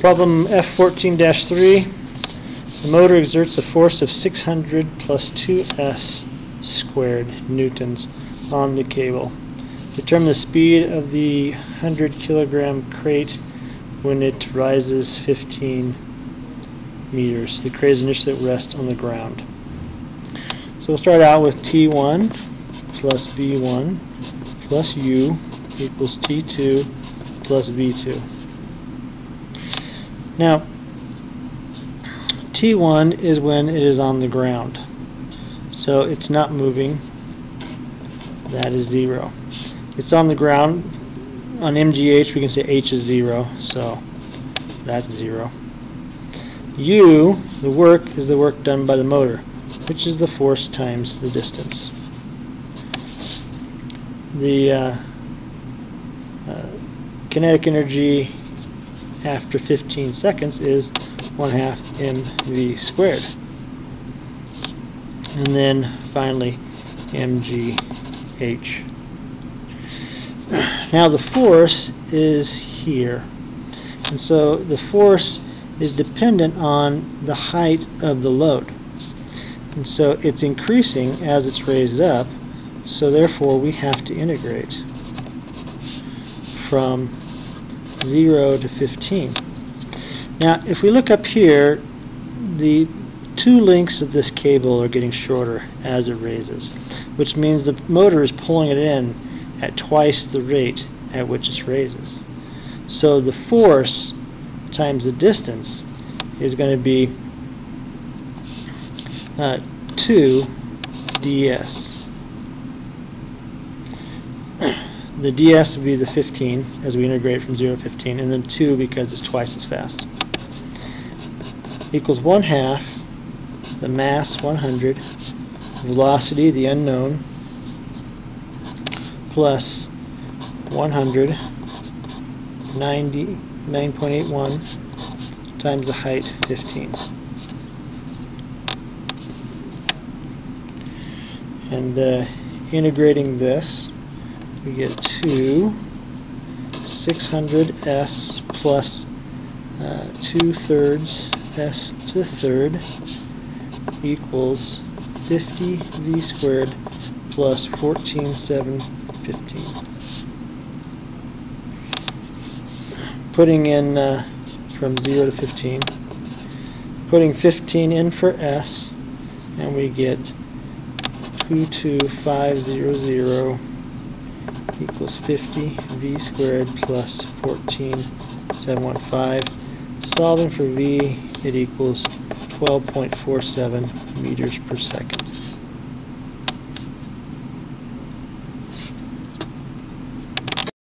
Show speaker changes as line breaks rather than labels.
Problem F14-3. The motor exerts a force of 600 plus 2s squared newtons on the cable. Determine the speed of the 100 kilogram crate when it rises 15 meters. The crate is initially at rest on the ground. So we'll start out with T1 plus V1 plus U equals T2 plus V2. Now, T1 is when it is on the ground. So it's not moving. That is 0. It's on the ground. On MGH we can say H is 0, so that's 0. U, the work, is the work done by the motor, which is the force times the distance. The kinetic energy after 15 seconds is 1/2 mv squared. And then finally mgh. Now the force is here. And so the force is dependent on the height of the load. And so it's increasing as it's raised up, so therefore we have to integrate from 0 to 15. Now if we look up here, the two links of this cable are getting shorter as it raises, which means the motor is pulling it in at twice the rate at which it raises. So the force times the distance is going to be 2 ds. The ds will be the 15 as we integrate from 0 to 15, and then 2 because it's twice as fast. Equals 1/2 the mass 100, velocity the unknown, plus 100, 9.81 times the height 15. And integrating this, we get 2 600s plus 2/3 s to the third equals 50 v squared plus 14,715. Putting in from 0 to 15, putting 15 in for s, and we get 22500 equals 50 v squared plus 14,715. Solving for v, it equals 12.47 meters per second.